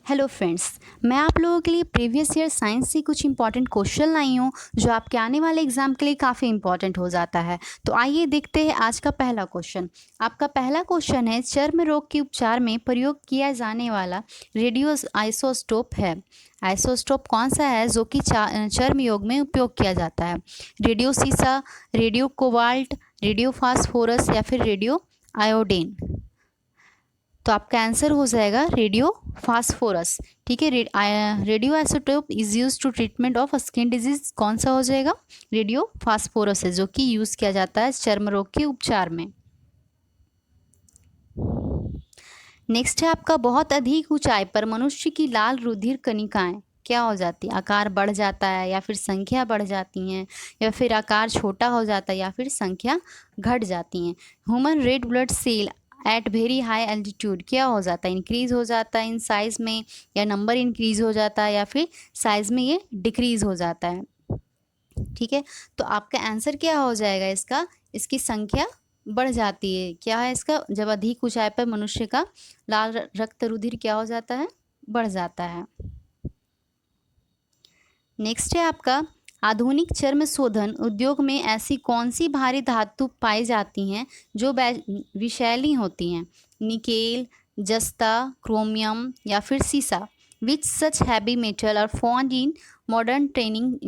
Hello friends, मैं आप लोगों के लिए प्रीवियस ईयर साइंस से कुछ इंपॉर्टेंट क्वेश्चन लाई हूँ जो आपके आने वाले एग्जाम के लिए काफ़ी इंपॉर्टेंट हो जाता है। तो आइए देखते हैं आज का पहला क्वेश्चन। आपका पहला क्वेश्चन है, चर्म रोग के उपचार में प्रयोग किया जाने वाला रेडियो आइसोटोप है। आइसोटोप कौन सा है जो कि चर्म रोग में उपयोग किया जाता है? रेडियो सीसा, रेडियो कोबाल्ट, रेडियो फास्फोरस या फिर रेडियो आयोडीन? तो आपका आंसर हो जाएगा रेडियो फास्फोरस। ठीक है, radio isotope is use to treatment of skin disease. कौन सा हो जाएगा? रेडियो फास्फोरस है, जो कि यूज किया जाता है चर्म रोग के उपचार में। नेक्स्ट है आपका, बहुत अधिक ऊंचाई पर मनुष्य की लाल रुधिर कणिकाएं क्या हो जाती है? आकार बढ़ जाता है या फिर संख्या बढ़ जाती हैं या फिर आकार छोटा हो जाता है या फिर संख्या घट जाती हैं? Human red blood cell at very high altitude क्या हो जाता है? इंक्रीज हो जाता है इन साइज में, या नंबर इंक्रीज हो जाता है, या फिर साइज में ये डिक्रीज हो जाता है? ठीक है, तो आपका आंसर क्या हो जाएगा इसकी संख्या बढ़ जाती है। क्या है इसका? जब अधिक ऊंचाई पर मनुष्य का लाल रक्त रुधिर क्या हो जाता है? बढ़ जाता है। नेक्स्ट है आपका, आधुनिक चर्म शोधन उद्योग में ऐसी कौन सी भारी धातु पाई जाती हैं जो विषैली होती हैं? निकेल, जस्ता, क्रोमियम या फिर सीसा? Which such heavy metal are found in modern training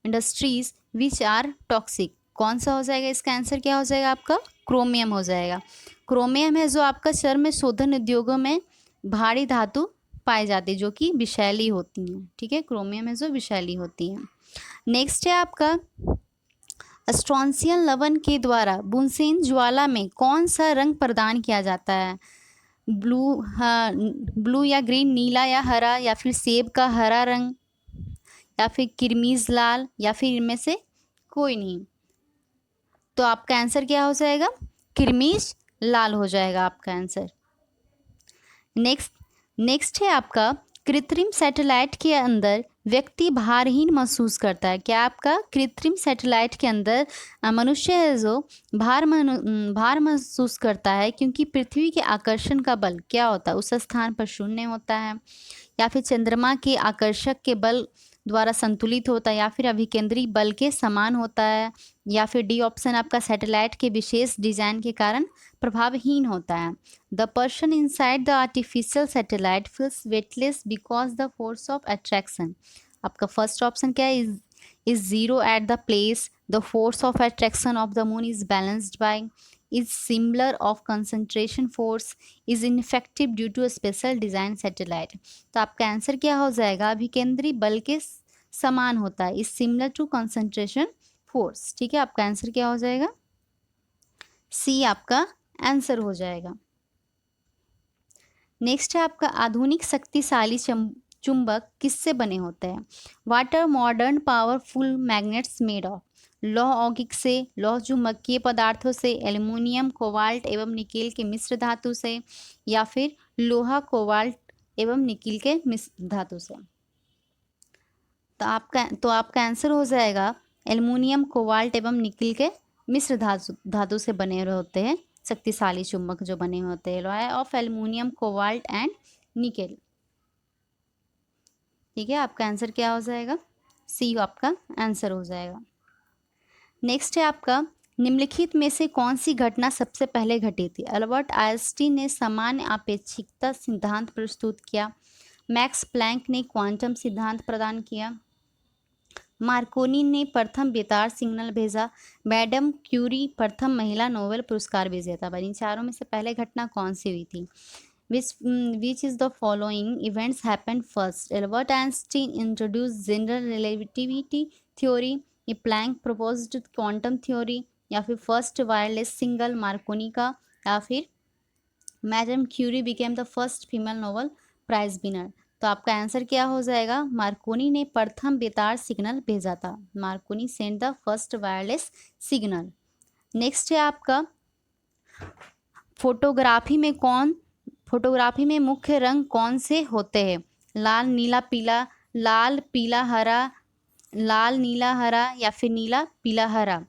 industries which are toxic? कौन सा हो जाएगा? इसका आंसर क्या हो जाएगा आपका? क्रोमियम हो जाएगा। क्रोमियम है जो आपका चर्म शोधन उद्योगों में भारी धातु पाई जाती है जो कि विषैली होती हैं। ठीक है, क्रोमियम है जो विषैली होती हैं। नेक्स्ट है आपका, स्ट्रॉन्सियन लवण के द्वारा बुनसेन ज्वाला में कौन सा रंग प्रदान किया जाता है? ब्लू, हाँ, ब्लू या ग्रीन, नीला या हरा, या फिर सेब का हरा रंग, या फिर किरमिज लाल, या फिर इनमें से कोई नहीं? तो आपका आंसर क्या हो जाएगा? किरमिज लाल हो जाएगा आपका आंसर। नेक्स्ट है आपका, कृत्रिम सैटेलाइट के अंदर व्यक्ति भारहीन महसूस करता है। क्या आपका कृत्रिम सैटेलाइट के अंदर मनुष्य है जो भार महसूस करता है क्योंकि पृथ्वी के आकर्षण का बल क्या होता है? उस स्थान पर शून्य होता है, या फिर चंद्रमा के आकर्षक के बल द्वारा संतुलित होता है, या फिर अभिकेंद्री बल के समान होता है, या फिर डी ऑप्शन आपका सैटेलाइट के विशेष डिजाइन के कारण प्रभावहीन होता है। The person inside the artificial satellite feels weightless because the force of attraction. आपका फर्स्ट ऑप्शन क्या है? Is zero at the place the force of attraction of the moon is balanced by, is similar of concentration force, is ineffective due to special design satellite. तो आपका answer क्या हो जाएगा? अभिकेंद्री बल के समान होता है, is similar to concentration force. ठीक है, आपका आंसर क्या हो जाएगा? सी आपका आंसर हो जाएगा। नेक्स्ट है आपका, आधुनिक शक्तिशाली चुंबक किससे बने होते हैं? What are modern powerful magnets made of? लौह यौगिक से, लौह चुंबकीय पदार्थों से, एल्युमिनियम, कोबाल्ट एवं निकेल के मिश्र धातु से, या फिर लोहा, कोबाल्ट एवं निकेल के मिश्र धातु से? तो आपका आंसर हो जाएगा एल्युमिनियम, कोबाल्ट एवं निकेल के मिश्र धातु से बने होते हैं शक्तिशाली चुंबक जो बने होते हैं। Loy of aluminium, cobalt and nickel. ठीक है, आपका आंसर क्या हो जाएगा? सी आपका आंसर हो जाएगा। नेक्स्ट है आपका, निम्नलिखित में से कौन सी घटना सबसे पहले घटी थी? अल्बर्ट आइंस्टीन ने सामान्य आपेक्षिकता सिद्धांत प्रस्तुत किया। मैक्स प्लैंक ने क्वांटम सिद्धांत प्रदान किया। मार्कोनी ने प्रथम बेतार सिग्नल भेजा। मैडम क्यूरी प्रथम महिला नोबेल पुरस्कार विजेता बनी। चारों में से पहले घटना कौन सी हुई थी? Which is the following events happened first? Albert Einstein introduced general relativity theory, ये प्लैंक proposed quantum theory, या फिर फर्स्ट वायरलेस सिंगल मार्कोनी का, या फिर madam Curie became the first female Nobel prize winner? तो आपका आंसर क्या हो जाएगा? मार्कोनी ने प्रथम बेतार सिग्नल भेजा था। Markovnikov send the first wireless signal. Next है आपका, फोटोग्राफी में मुख्य रंग कौन से होते हैं? लाल, नीला, पीला, लाल, पीला, हरा, लाल, नीला, हरा, या फिर नीला, पीला, हरा?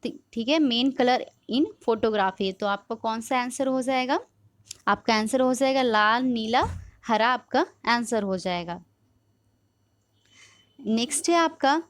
ठीक है, मेन कलर इन फोटोग्राफी। तो आपका कौन सा आंसर हो जाएगा? आपका आंसर हो जाएगा लाल, नीला, हरा आपका आंसर हो जाएगा। नेक्स्ट है आपका,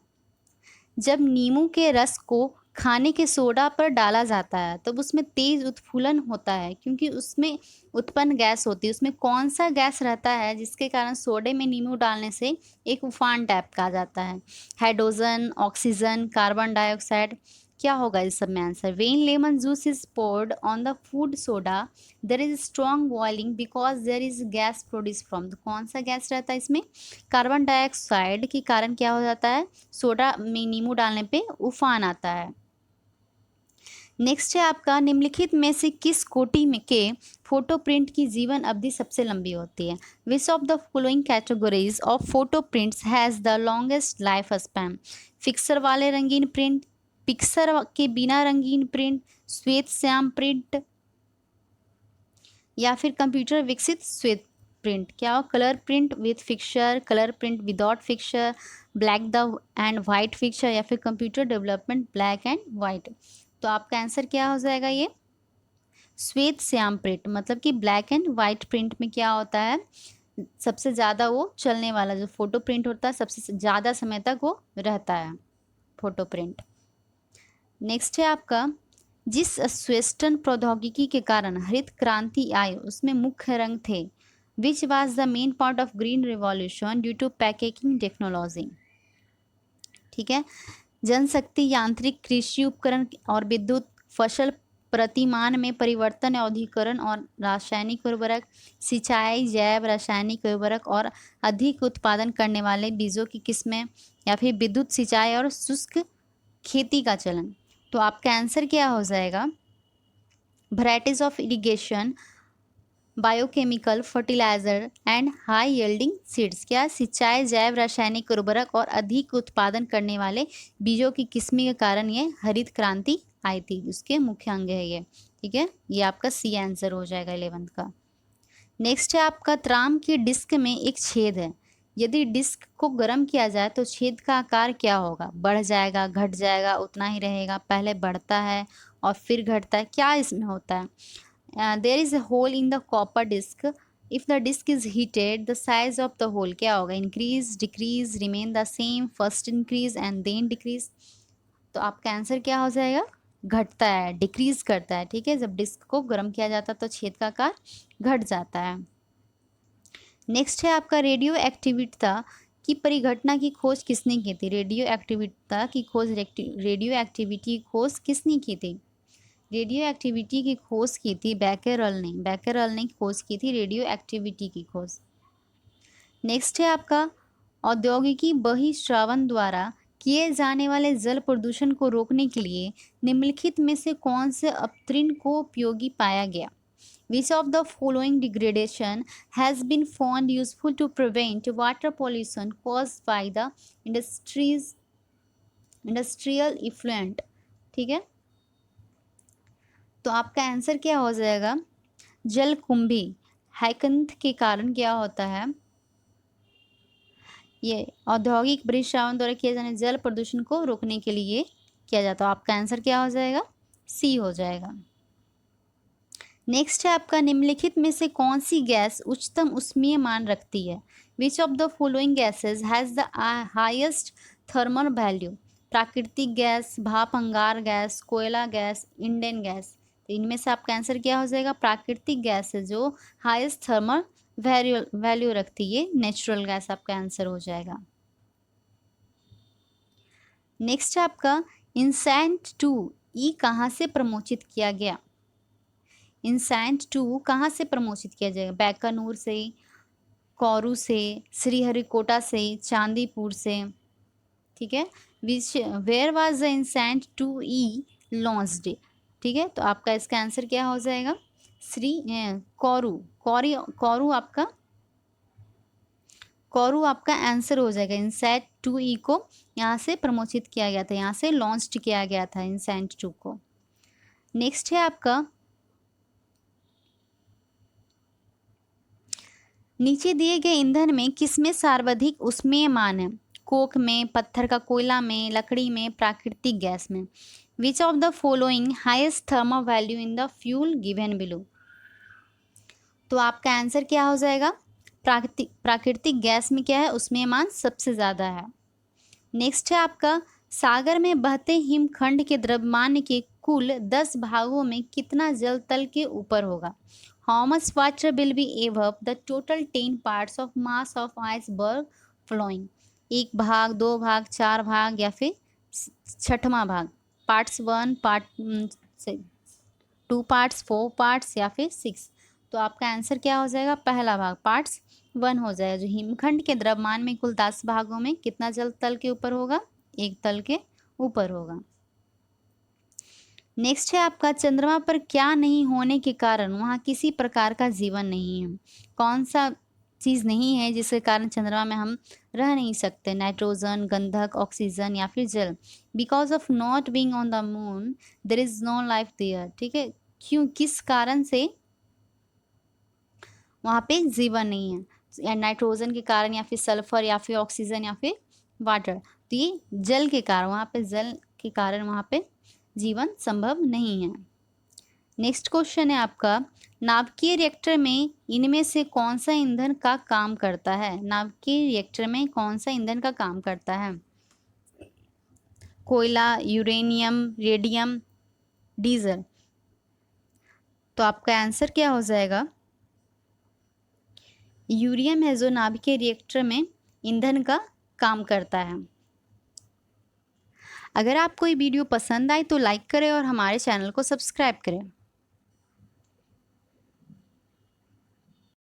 जब नींबू के रस को खाने के सोडा पर डाला जाता है तब उसमें तेज उत्फुलन होता है, क्योंकि उसमें उत्पन्न गैस होती है। उसमें कौन सा गैस रहता है जिसके कारण सोडे में नींबू डालने से एक उफान टाइप का आ जाता है? Hydrogen, oxygen, carbon dioxide? क्या होगा इस सब में answer? When lemon juice is poured on the food soda there is strong boiling because there is gas produce from. कौन सा गैस रहता है इसमें? कार्बन डाइऑक्साइड के कारण क्या हो जाता है? सोडा में नींबू डालने पे उफान आता है। नेक्स्ट है आपका, निम्नलिखित में से किस कोटि में के फोटो प्रिंट की जीवन अवधि सबसे लंबी होती है? Which of the following categories of photo prints has the longest life span? Fixer वाले रंगीन प्रिंट, पिक्सर के बिना रंगीन प्रिंट, श्वेत श्याम प्रिंट, या फिर कंप्यूटर विकसित श्वेत प्रिंट? क्या हो? Colour print with fixer, colour print without fixer, black the end white fixer, या फिर computer development black and white? तो आपका आंसर क्या हो जाएगा? ये श्वेत श्याम प्रिंट, मतलब कि ब्लैक एंड वाइट प्रिंट में क्या होता है, सबसे ज़्यादा वो चलने वाला जो फोटो प्रिंट होता है सबसे ज़्यादा समय तक वो रहता है फोटो प्रिंट। नेक्स्ट है आपका, जिस स्वेस्टर्न प्रौद्योगिकी के कारण हरित क्रांति आई उसमें मुख्य रंग थे? Which was the main part of green revolution due to packaging technology? ठीक है, जनशक्ति, यांत्रिक कृषि उपकरण और विद्युत, फसल प्रतिमान में परिवर्तन, औद्योगिकरण और रासायनिक उर्वरक, सिंचाई, जैव रासायनिक उर्वरक और अधिक उत्पादन करने वाले बीजों की किस्में, या फिर विद्युत सिंचाई और शुष्क खेती का चलन? तो आपका आंसर क्या हो जाएगा? Varieties of irrigation, biochemical fertiliser and high yielding seeds. क्या? सिंचाई, जैव रासायनिक उर्वरक और अधिक उत्पादन करने वाले बीजों की किस्में के कारण ये हरित क्रांति आई थी, उसके मुख्य अंग है ये। ठीक है, ये आपका सी आंसर हो जाएगा 11th का। नेक्स्ट है आपका, त्राम की डिस्क में एक छेद है, यदि डिस्क को गर्म किया जाए तो छेद का आकार क्या होगा? बढ़ जाएगा, घट जाएगा, उतना ही रहेगा? पहले बढ़ता है और फिर घटता है, क्या इसमें होता है? There is a hole in the copper disc, if the disc is heated the size of the hole क्या होगा? Increase, decrease, remain the same, first increase and then decrease? तो आपका आंसर क्या हो जाएगा? घटता है, डिक्रीज करता है। ठीक है, जब डिस्क को गर्म किया जाता है तो छेद का आकार घट जाता है। नेक्स्ट है आपका, रेडियो एक्टिविटी की परिघटना की खोज किसने की थी? रेडियो एक्टिविटी की खोज किसने की थी? रेडियो एक्टिविटी की खोज की थी बैकेरल ने खोज की थी रेडियो एक्टिविटी की खोज। नेक्स्ट है आपका, औद्योगिकी बहिर्श्रावण द्वारा किए जाने वाले जल प्रदूषण को रोकने के लिए निम्नलिखित में से कौन से अपतृण को उपयोगी पाया गया? Which of the following degradation has been found useful to prevent water pollution caused by the industrial effluent? ठीक है, तो आपका आंसर क्या हो जाएगा? जलकुंभी हैकंथ के कारण क्या होता है? ये औद्योगिक बहिर्श्रावण द्वारा किए जाने जल प्रदूषण को रोकने के लिए किया जाता है। आपका आंसर क्या हो जाएगा? सी हो जाएगा। नेक्स्ट है आपका, निम्नलिखित में से कौन सी गैस उच्चतम ऊष्मीय मान रखती है? Which of the following gases has the highest thermal value? प्राकृतिक गैस, भाप अंगार गैस, कोयला गैस, इंडेन गैस? तो इनमें से आपका आंसर क्या हो जाएगा? प्राकृतिक गैस है जो हाईएस्ट थर्मल वैल्यू रखती है, नेचुरल गैस आपका आंसर हो जाएगा। नेक्स्ट है आपका, इंसैंट 2 ई कहाँ से प्रमोचित किया गया? इंसैंट 2 कहाँ से प्रमोचित किया जाएगा? बैकानूर से, कौरू से, श्रीहरिकोटा से, चांदीपुर से? ठीक है, where was the INSAT 2 E launched? ठीक है, तो आपका इसका आंसर क्या हो जाएगा? कौरू आपका आंसर हो जाएगा। इंसैट 2 ई को यहाँ से प्रमोचित किया गया था, यहाँ से लॉन्च किया गया था इंसैट 2 को। नेक्स्ट है आपका, नीचे दिए गए ईंधन में किसमें सर्वाधिक ऊष्मीय मान है? कोक में, पत्थर का कोयला में, लकड़ी में, प्राकृतिक गैस में? Which of the following highest thermal value in the fuel given below? तो आपका आंसर क्या हो जाएगा? प्राकृतिक गैस में क्या है, उसमें मान सबसे ज़्यादा है। नेक्स्ट है आपका, सागर में बहते हिमखंड के द्रव्यमान के कुल 10 भागों में कितना जल तल के ऊपर होगा? How much water will be above the total 10 parts of mass of iceberg flowing? 1 भाग, 2 भाग, 4 भाग या फिर छठवां भाग? पार्ट्स 1, पार्ट 2 पार्ट्स, 4 पार्ट्स या फिर 6? तो आपका आंसर क्या हो जाएगा? पहला भाग पार्ट्स 1 हो जाएगा। जो हिमखंड के द्रव्यमान में कुल 10 भागों में कितना जल तल के ऊपर होगा? 1 तल के ऊपर होगा। नेक्स्ट है आपका, चंद्रमा पर क्या नहीं होने के कारण वहाँ किसी प्रकार का जीवन नहीं है? कौन सा चीज़ नहीं है जिसके कारण चंद्रमा में हम रह नहीं सकते? नाइट्रोजन, गंधक, ऑक्सीजन या फिर जल? Because of not being on the moon there is no life there. ठीक है, क्यों, किस कारण से वहाँ पे जीवन नहीं है? या नाइट्रोजन के कारण या फिर सल्फर या फिर ऑक्सीजन या फिर वाटर? तो ये जल के कारण, वहाँ पे जल के कारण वहाँ पे जीवन संभव नहीं है। नेक्स्ट क्वेश्चन है आपका, नाभिकीय रिएक्टर में इनमें से कौन सा ईंधन का काम करता है? नाभिकीय रिएक्टर में कौन सा ईंधन का काम करता है? कोयला, यूरेनियम, रेडियम, डीजल? तो आपका आंसर क्या हो जाएगा? यूरियम है जो नाभिकीय रिएक्टर में ईंधन का काम करता है। अगर आपको ये वीडियो पसंद आए तो लाइक करें और हमारे चैनल को सब्सक्राइब करें।